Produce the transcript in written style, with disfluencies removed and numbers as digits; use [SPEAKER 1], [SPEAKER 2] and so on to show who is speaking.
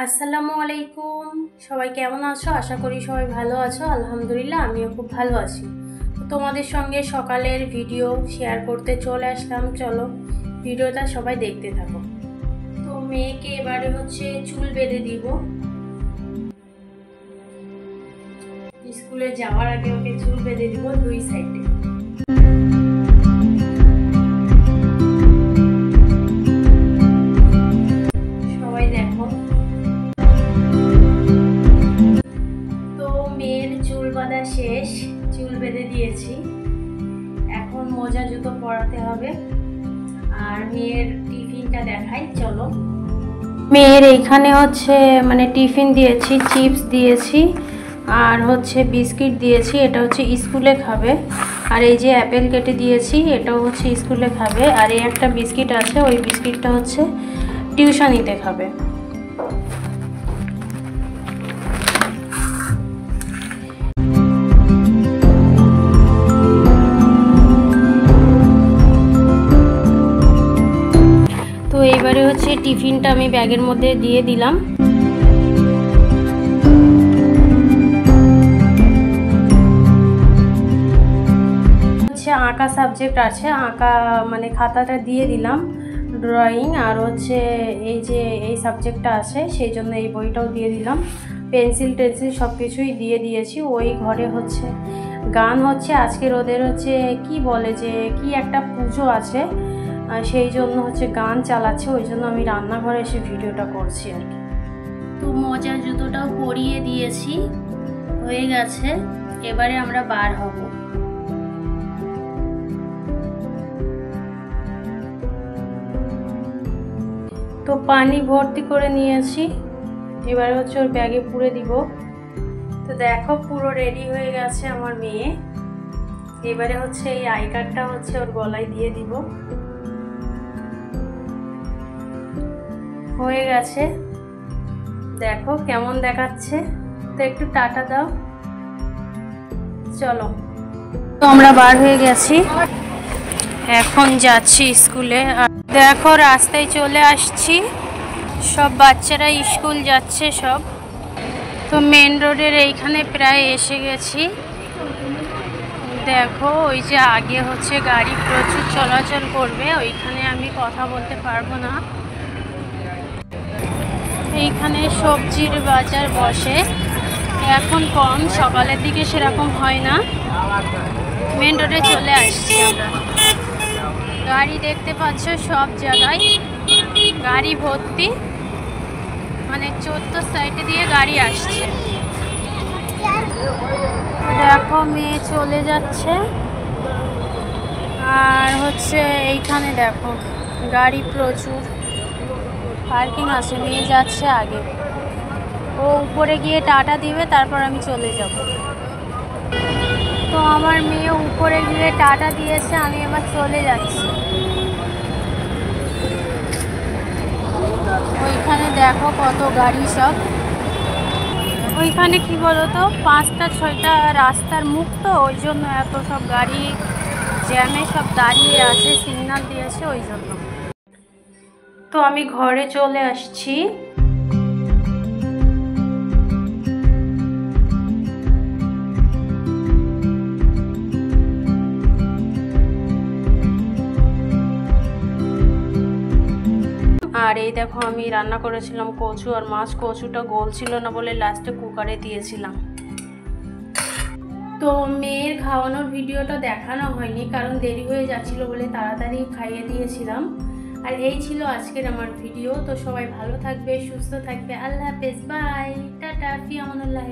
[SPEAKER 1] আসসালামু আলাইকুম। সবাই কেমন আছো? আশা করি সবাই ভালো আছো। আলহামদুলিল্লাহ আমিও খুব ভালো আছি। তোমাদের সঙ্গে সকালের ভিডিও শেয়ার করতে চলে আসলাম। চলো ভিডিওটা সবাই দেখতে থাকো। তো মেয়েকে এবারে চুল বেঁধে দিব। স্কুলে যাওয়ার আগে ওকে চুল বেঁধে দিব দুই সাইডে। সবাই দেখো। তো মেয়ের চুল বাঁধা শেষ, চুল বেঁধে দিয়েছি। এখন মোজা জুতো পরাতে হবে। আর মেয়ের টিফিনটা দেখাই, চলো। মেয়ের এইখানে টিফিন দিয়েছি, চিপস দিয়েছি আর বিস্কিট দিয়েছি। এটা স্কুলে খাবে। আর এই যে অ্যাপেল কেটে দিয়েছি, এটাও স্কুলে খাবে। আর এই একটা বিস্কিট আছে, ওই বিস্কিটটা টিউশনিতে খাবে। তো এইবারে টিফিনটা আমি ব্যাগের মধ্যে দিয়ে দিলাম। আঁকা সাবজেক্ট আছে, আঁকা খাতাটা দিয়ে দিলাম, ড্রয়িং। আর এই যে এই সাবজেক্টটা আছে, সেই জন্য এই বইটাও দিয়ে দিলাম। পেন্সিল টেন্সিল সব কিছুই দিয়ে দিয়েছি। ওই ঘরে গান আজকের ওদের কি বলে যে কি একটা পুজো আছে, সেই জন্য গান চালাচ্ছে। ওই জন্য আমি রান্নাঘরে এসে ভিডিওটা করছি আর কি। তো মোজা জুতোটাও পরিয়ে দিয়েছি, হয়ে গেছে। এবারে আমরা বার হব। তো পানি ভর্তি করে নিয়েছি, এবারে ওর ব্যাগে পুরে দিব। তো দেখো পুরো রেডি হয়ে গেছে আমার মেয়ে। এবারে এই আই কার্ডটা ওর গলায় দিয়ে দিব। হয়ে গেছে, দেখো কেমন দেখাচ্ছে। তো একটু টাটা দাও। চলো, তো আমরা বার হয়ে গেছি, এখন যাচ্ছি স্কুলে। আর দেখো রাস্তায় চলে আসছি, সব বাচ্চারা স্কুল যাচ্ছে সব। তো মেন রোডের এইখানে প্রায় এসে গেছি। দেখো ওই যে আগে গাড়ি প্রচুর চলাচল করবে, ওইখানে আমি কথা বলতে পারবো না। এইখানে সবজির বাজার বসে, এখন কম, সকালের দিকে সেরকম হয় না। মেন রোডে চলে আসছি আমরা। গাড়ি দেখতে পাচ্ছ সব জায়গায়, গাড়ি ভর্তি, 14 সাইডে দিয়ে গাড়ি আসছে। দেখো মেয়ে চলে যাচ্ছে। আর এইখানে দেখো গাড়ি প্রচুর, পার্কিং আছে। মেয়ে যাচ্ছে আগে, ও উপরে গিয়ে টাটা দিবে, তারপর আমি চলে যাব। তো আমার মেয়ে উপরে গিয়ে টাটা দিয়েছে, আমি এবার চলে যাচ্ছি। ওইখানে দেখো কত গাড়ি সব। ওইখানে কি বলতো 5টা 6টা রাস্তার মুখ, তো ওই জন্য এত সব গাড়ি জ্যামে সব দাঁড়িয়ে আছে, সিগন্যাল দিয়েছে ওই জন্য। তো আমি ঘরে চলে আসছি। আর এই দেখো আমি রান্না করেছিলাম কচু আর মাছ। কচুটা গোল ছিল না বলে লাস্টে কুকারে দিয়েছিলাম। তো মেয়ের খাওয়ানোর ভিডিওটা দেখানো হয়নি, কারণ দেরি হয়ে যাচ্ছিল বলে তাড়াতাড়ি খাইয়ে দিয়েছিলাম। আর এই ছিল আজকের আমার ভিডিও। তো সবাই ভালো থাকবে, সুস্থ থাকবে। আল্লাহ হাফেজ, বাই, টাটা, ফি আমানুল্লাহ।